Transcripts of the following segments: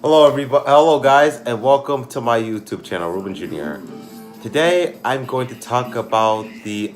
Hello everybody, hello guys, and welcome to my YouTube channel, Ruben Jr. Today I'm going to talk about the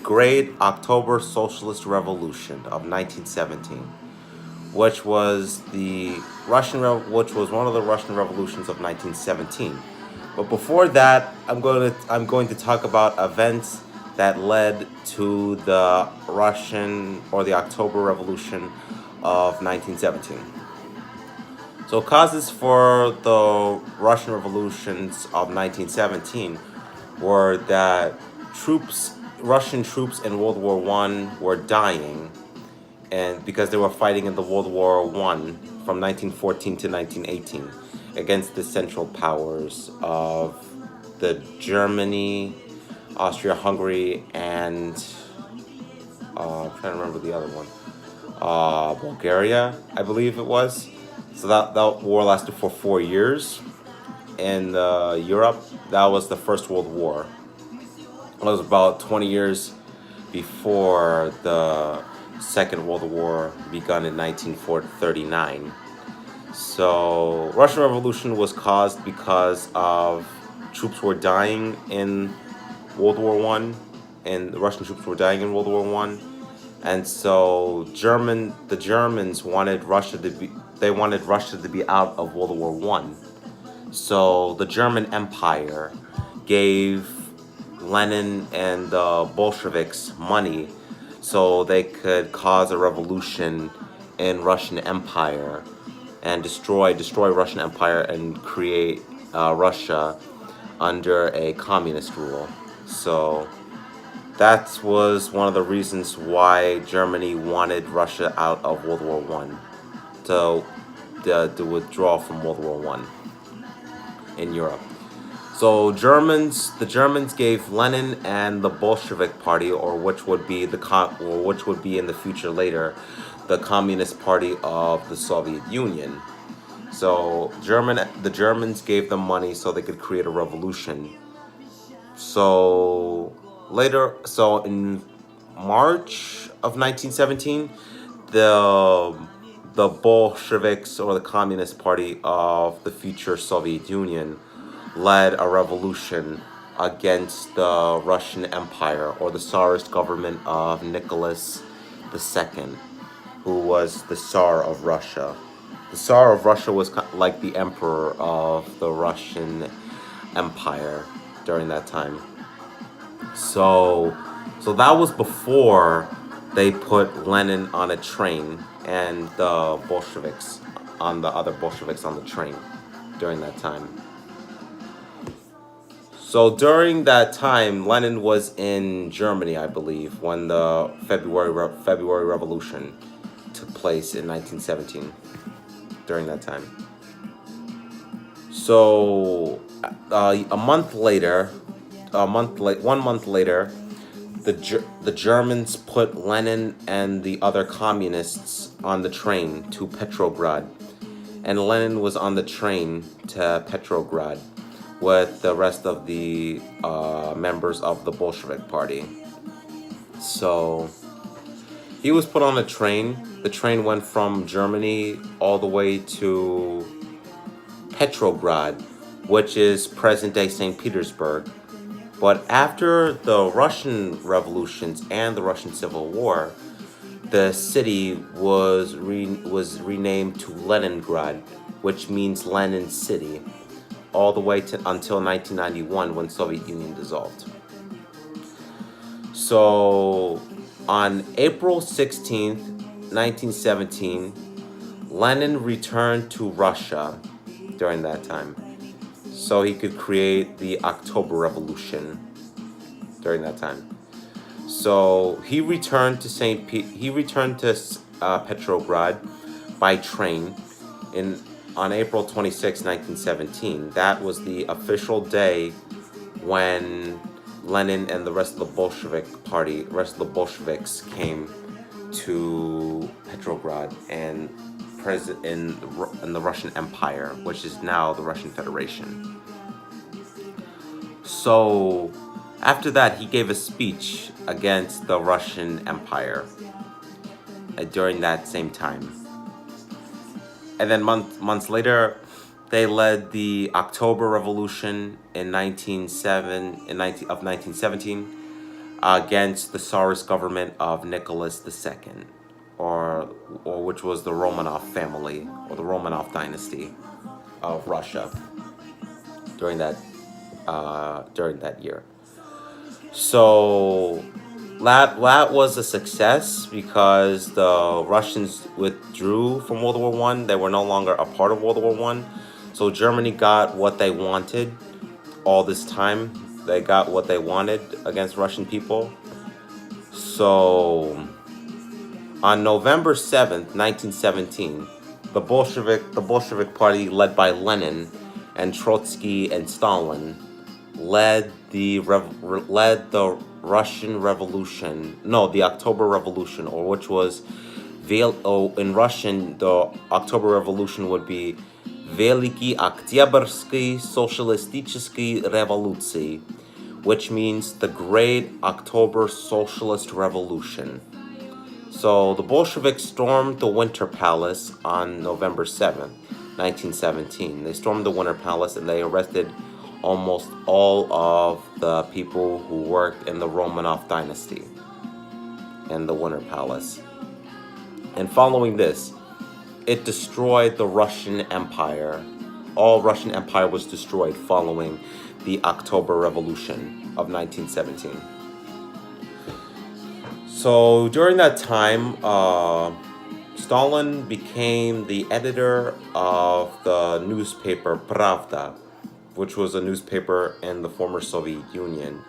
Great October Socialist Revolution of 1917, which was which was one of the Russian revolutions of 1917. But before that, I'm going to talk about events that led to the October Revolution of 1917. So causes for the Russian revolutions of 1917 were that Russian troops in World War I were dying, and because they were fighting in the World War I from 1914 to 1918 against the Central Powers of the Germany, Austria-Hungary, and I'm trying to remember the other one, Bulgaria, I believe it was. So that war lasted for 4 years. In Europe, that was the First World War. It was about 20 years before the Second World War begun in 1939. So Russian Revolution was caused because of troops were dying in World War I, and the Russian troops were dying in World War I. And so the Germans wanted Russia to be out of World War I. So the German Empire gave Lenin and the Bolsheviks money so they could cause a revolution in Russian Empire and destroy Russian Empire and create Russia under a communist rule. So that was one of the reasons why Germany wanted Russia out of World War I, to withdraw from World War I in Europe. So the Germans gave Lenin and the Bolshevik Party, or which would be in the future later, the Communist Party of the Soviet Union. So the Germans gave them money so they could create a revolution. So in March of 1917, the Bolsheviks, or the Communist Party of the future Soviet Union, led a revolution against the Russian Empire, or the Tsarist government of Nicholas II, who was the Tsar of Russia. The Tsar of Russia was like the emperor of the Russian Empire during that time. So that was before they put Lenin on a train and the Bolsheviks on the train during that time. So during that time, Lenin was in Germany, I believe, when the February Revolution took place in 1917. During that time. So one month later, the Germans put Lenin and the other communists on the train to Petrograd, and Lenin was on the train to Petrograd with the rest of the members of the Bolshevik Party. So he was put on a train. The train went from Germany all the way to Petrograd, which is present-day St. Petersburg. But after the Russian revolutions and the Russian Civil War, the city was renamed to Leningrad, which means Lenin City, all the way until 1991, when Soviet Union dissolved. So on April 16th, 1917, Lenin returned to Russia during that time, so he could create the October Revolution during that time. So he returned to Petrograd by train on April 26, 1917. That was the official day when Lenin and the rest of the Bolsheviks came to Petrograd and in the Russian Empire, which is now the Russian Federation. So after that, he gave a speech against the Russian Empire during that same time. and then months later, they led the October Revolution in 1917 against the Tsarist government of Nicholas II, or which was the Romanov family or the Romanov dynasty of Russia during that year. So that was a success because the Russians withdrew from World War One. They were no longer a part of World War One. So Germany got what they wanted all this time. They got what they wanted against Russian people. So on November 7th, 1917, the Bolshevik Party, led by Lenin and Trotsky and Stalin, led the Russian Revolution. No, the October Revolution, or which was in Russian, the October Revolution would be Великий Октябрьский Социалистический Революции, which means the Great October Socialist Revolution. So the Bolsheviks stormed the Winter Palace on November 7th, 1917. They stormed the Winter Palace and they arrested almost all of the people who worked in the Romanov dynasty in the Winter Palace. And following this, it destroyed the Russian Empire. All Russian Empire was destroyed following the October Revolution of 1917. So during that time, Stalin became the editor of the newspaper Pravda, which was a newspaper in the former Soviet Union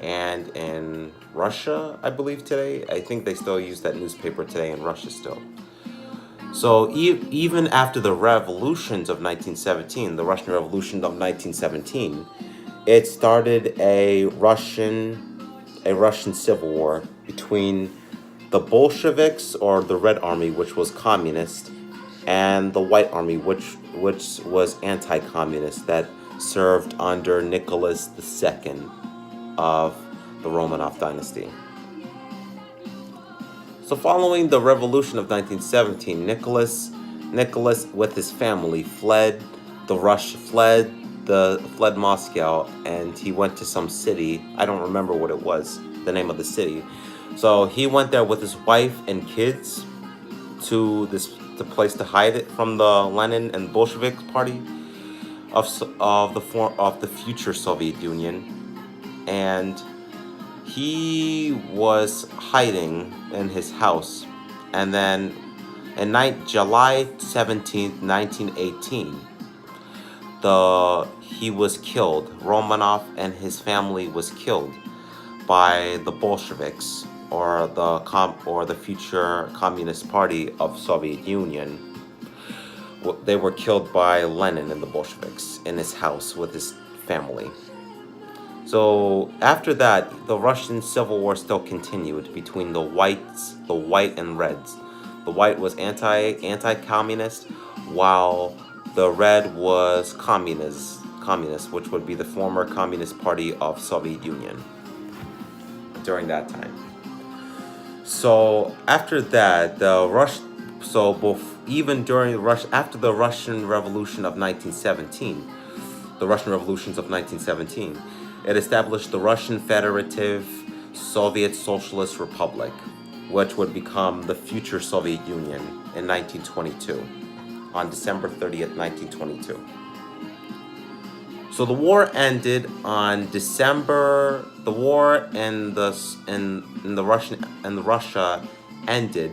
and in Russia, I believe today. I think they still use that newspaper today in Russia still. So even after the revolutions of 1917, the Russian Revolution of 1917, it started a Russian civil war between the Bolsheviks, or the Red Army, which was communist, and the White Army, which was anti-communist, that served under Nicholas II of the Romanov dynasty. So following the revolution of 1917, Nicholas with his family fled Moscow, and he went to some city. I don't remember what it was, the name of the city. So he went there with his wife and kids to the place to hide it from the Lenin and Bolshevik party of the future Soviet Union, and he was hiding in his house. And then in July 17th, 1918, he was killed. Romanov and his family was killed by the Bolsheviks, or the future Communist Party of Soviet Union. They were killed by Lenin and the Bolsheviks in his house with his family. So after that, the Russian Civil War still continued between the white and reds. The white was anti-communist, while the red was communist, which would be the former Communist Party of Soviet Union during that time. So after that, after the Russian Revolution of 1917, the Russian revolutions of 1917, it established the Russian Federative Soviet Socialist Republic, which would become the future Soviet Union in 1922, on December 30th, 1922. So the war ended on December. The war in Russia ended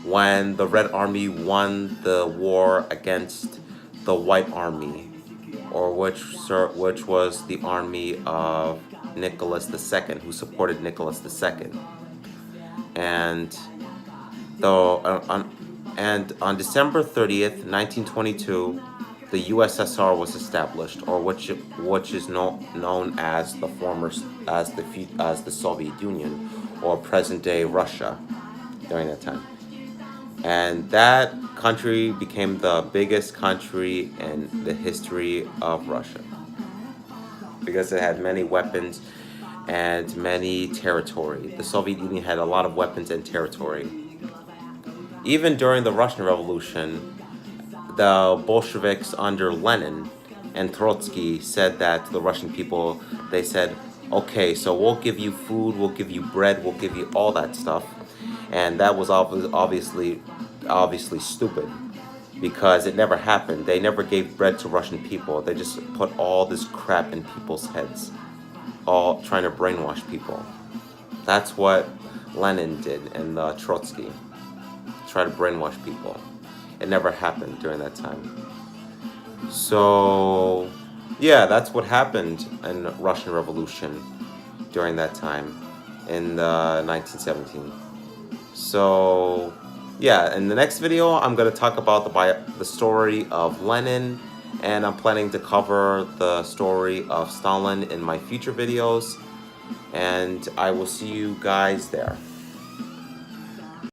when the Red Army won the war against the White Army, or which was the army of Nicholas II, who supported Nicholas II. And on December 30th, 1922, the USSR was established, or which is known as the Soviet Union, or present-day Russia during that time. And that country became the biggest country in the history of Russia because it had many weapons and many territory. The Soviet Union had a lot of weapons and territory. Even during the Russian Revolution, the Bolsheviks under Lenin and Trotsky said that to the Russian people, they said, okay, so we'll give you food, we'll give you bread, we'll give you all that stuff. And that was obviously stupid, because it never happened. They never gave bread to Russian people. They just put all this crap in people's heads, all trying to brainwash people. That's what Lenin did, and Trotsky, try to brainwash people. It never happened during that time. So yeah, that's what happened in the Russian Revolution during that time in 1917. So yeah, in the next video, I'm going to talk about the story of Lenin, and I'm planning to cover the story of Stalin in my future videos, and I will see you guys there.